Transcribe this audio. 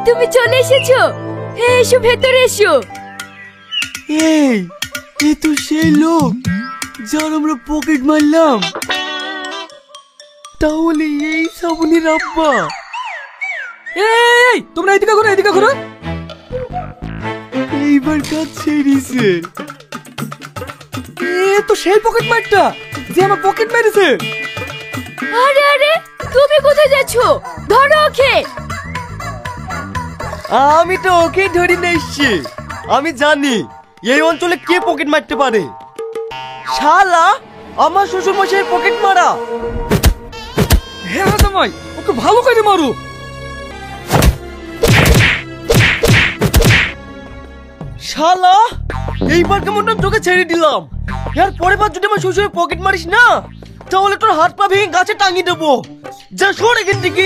তুমি চলে এসেছো। এসো ভেতরে এসো। এ তো সেই লোক যার আমরা পকেট মারলাম। তাহলে এই শ্রাবণীর আব্বা। তোমরা এদিকে ঘুরো, এদিকে ঘুরো। এইবার কাজ ছেড়েছে। তো সেই পকেট মারটা যে আমার পকেট মেরেছে। আরে আরে, তুমি কোথায় যাচ্ছো? ধরো ওকে। আমি তো ওকে ধরে নিয়ে এসছি। আমি জানি এই অঞ্চলে কে পকেট মারতে পারে। শালা আমার শ্বশুর মশাই পকেট মারা। হ্যাঁ জামাই, ওকে ভালো করে মারো। শালা এইবার কেমন তোকে ছেড়ে দিলাম। এর পরের বার যদি আমার শ্বশুরের পকেট মারিস না, তাহলে তোর হাত পা ভেঙে গাছে টাঙিয়ে দেবো। যা সর এখান থেকে।